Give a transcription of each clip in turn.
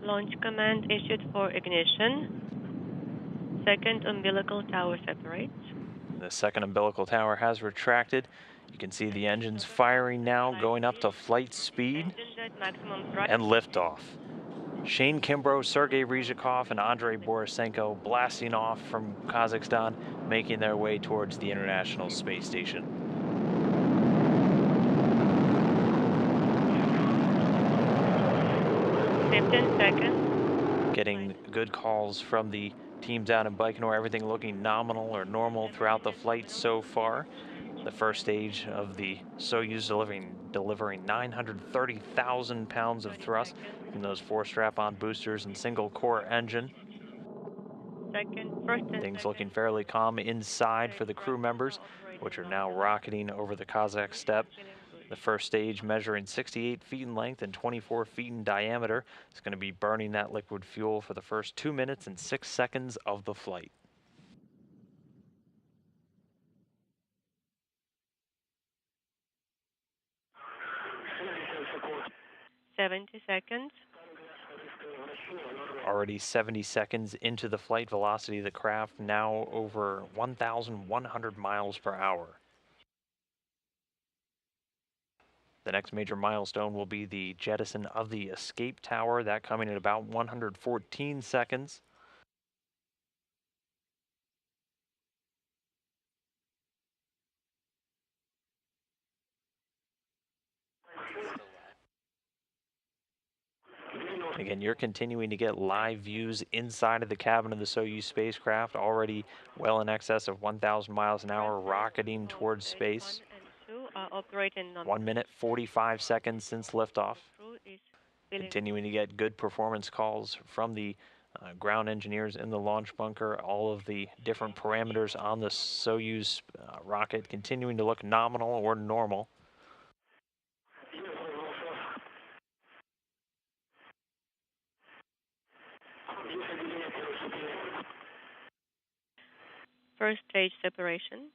Launch command issued for ignition. Second umbilical tower separates. The second umbilical tower has retracted. You can see the engines firing now, going up to flight speed and liftoff. Shane Kimbrough, Sergey Ryzhikov, and Andrey Borisenko blasting off from Kazakhstan, making their way towards the International Space Station. Seconds. Getting good calls from the teams out in Baikonur, everything looking nominal or normal throughout the flight so far. The first stage of the Soyuz delivering 930,000 pounds of thrust from those 4 strap-on boosters and single core engine. Things looking fairly calm inside for the crew members, which are now rocketing over the Kazakh steppe. The first stage, measuring 68 feet in length and 24 feet in diameter, is going to be burning that liquid fuel for the first 2 minutes and 6 seconds of the flight. 70 seconds. Already 70 seconds into the flight velocity of the craft, now over 1,100 miles per hour. The next major milestone will be the jettison of the escape tower, that coming at about 114 seconds. Again, you're continuing to get live views inside of the cabin of the Soyuz spacecraft, already well in excess of 1,000 miles an hour, rocketing towards space. 1 minute, 45 seconds since liftoff. Continuing to get good performance calls from the ground engineers in the launch bunker. All of the different parameters on the Soyuz rocket continuing to look nominal or normal. First stage separation.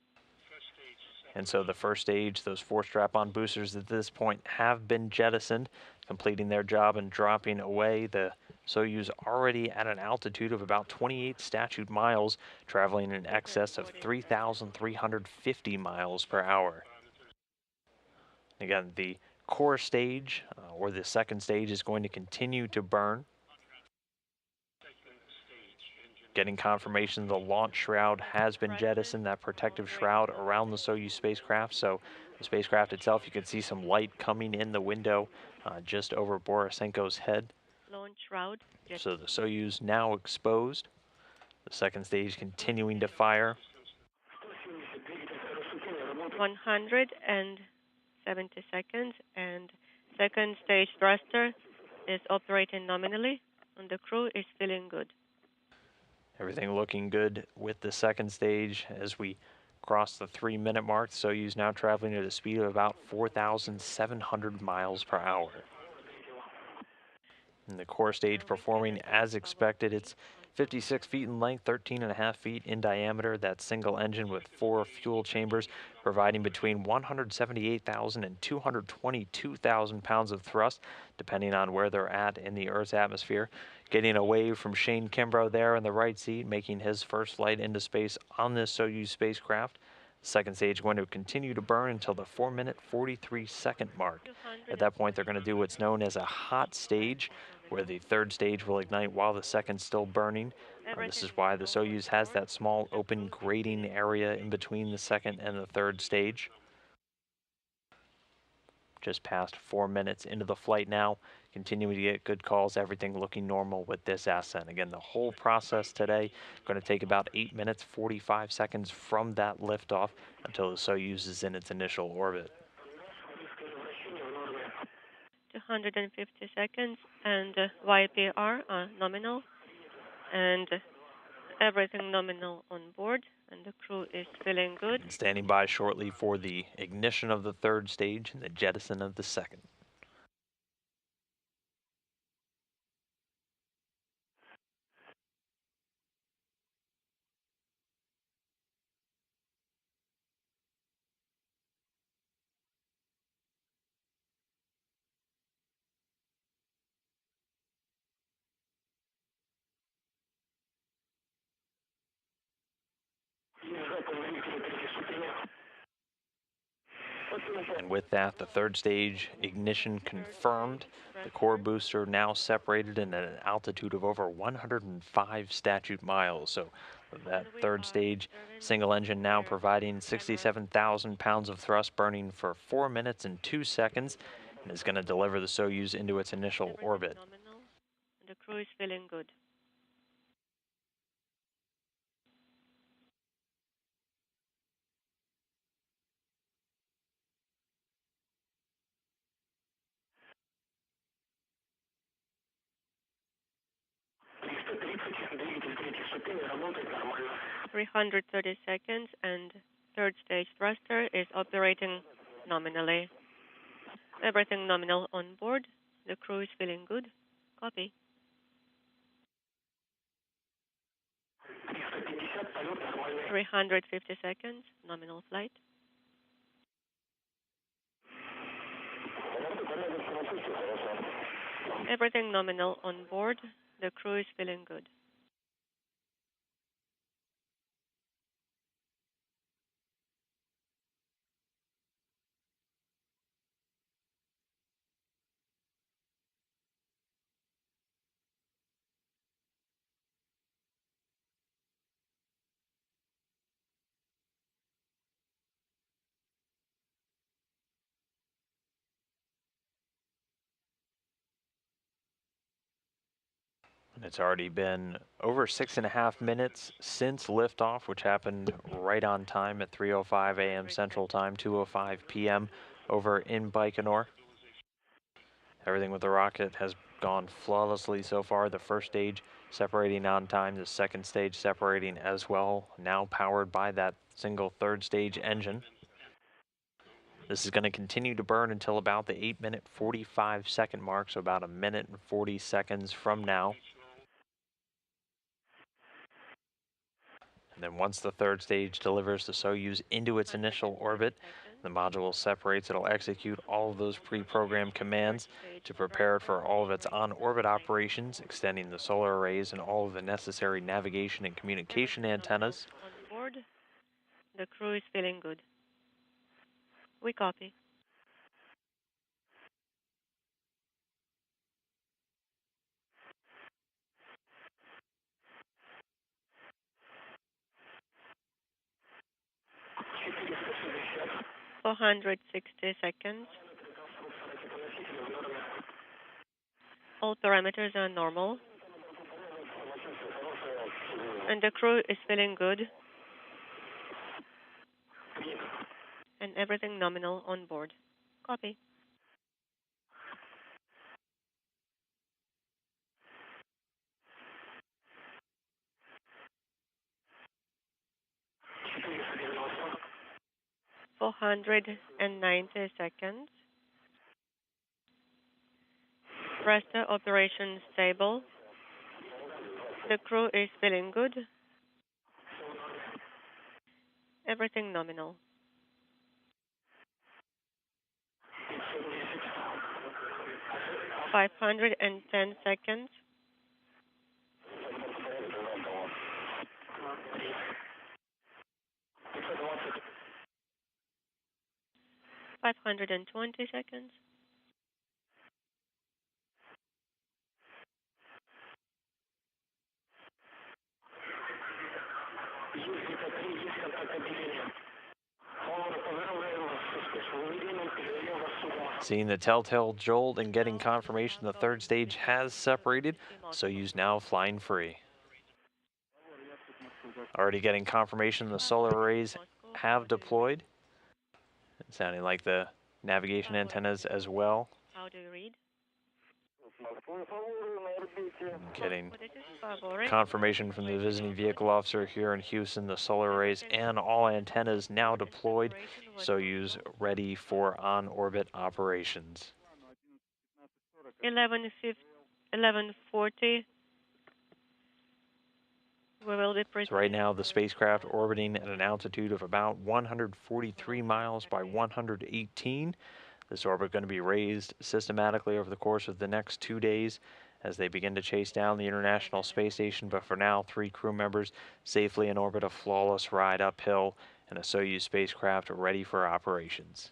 And so the first stage, those 4 strap-on boosters at this point have been jettisoned, completing their job and dropping away. The Soyuz already at an altitude of about 28 statute miles, traveling in excess of 3,350 miles per hour. Again, the core stage, or the second stage, is going to continue to burn. Getting confirmation the launch shroud has been jettisoned, that protective shroud around the Soyuz spacecraft. So the spacecraft itself, you can see some light coming in the window just over Borisenko's head. Launch shroud. So the Soyuz now exposed. The second stage continuing to fire. 170 seconds, and second stage thruster is operating nominally, and the crew is feeling good. Everything looking good with the second stage as we cross the 3-minute mark. Soyuz now traveling at a speed of about 4,700 miles per hour. And the core stage performing as expected. It's 56 feet in length, 13.5 feet in diameter. That single engine with 4 fuel chambers, providing between 178,000 and 222,000 pounds of thrust, depending on where they're at in the Earth's atmosphere. Getting away from Shane Kimbrough there in the right seat, making his first flight into space on this Soyuz spacecraft. Second stage going to continue to burn until the 4-minute, 43-second mark. At that point, they're going to do what's known as a hot stage, where the third stage will ignite while the second's still burning. This is why the Soyuz has that small open grating area in between the second and the third stage. Just past 4 minutes into the flight now, continuing to get good calls, everything looking normal with this ascent. Again, the whole process today going to take about 8 minutes, 45 seconds from that liftoff until the Soyuz is in its initial orbit. 250 seconds, and YPR nominal, and everything nominal on board, and the crew is feeling good. And standing by shortly for the ignition of the third stage and the jettison of the second. And with that, the third stage ignition confirmed. The core booster now separated in an altitude of over 105 statute miles. So that third stage single engine now providing 67,000 pounds of thrust, burning for 4 minutes and 2 seconds, and is going to deliver the Soyuz into its initial orbit. Nominal. The crew is feeling good. Работает 330 seconds, and third stage thruster is operating nominally. Everything nominal on board. The crew is feeling good. Copy. 350 seconds, nominal flight. Everything nominal on board. The crew is feeling good. And it's already been over 6.5 minutes since liftoff, which happened right on time at 3:05 a.m. Central Time, 2:05 p.m. over in Baikonur. Everything with the rocket has gone flawlessly so far. The first stage separating on time, the second stage separating as well, now powered by that single third stage engine. This is going to continue to burn until about the 8-minute 45-second mark, so about 1 minute and 40 seconds from now. And then once the third stage delivers the Soyuz into its initial orbit, the module separates. It'll execute all of those pre-programmed commands to prepare it for all of its on-orbit operations, extending the solar arrays and all of the necessary navigation and communication antennas. On board. The crew is feeling good. We copy. $460. 460 seconds. All parameters are normal. And the crew is feeling good. And everything nominal on board. Copy. $490 seconds. Thruster operation stable. The crew is feeling good. Everything nominal. 510 seconds. 520 seconds. 520. Seeing the telltale jolt and getting confirmation the third stage has separated, Soyuz now flying free. Already getting confirmation the solar arrays have deployed. It's sounding like the navigation antennas as well. How do you read? Getting confirmation from the visiting vehicle officer here in Houston, the solar arrays and all antennas now deployed. Soyuz ready for on-orbit operations. 11:40. We will be So right now the spacecraft orbiting at an altitude of about 143 miles by 118. This orbit going to be raised systematically over the course of the next 2 days as they begin to chase down the International Space Station. But for now, 3 crew members safely in orbit, a flawless ride uphill, and a Soyuz spacecraft ready for operations.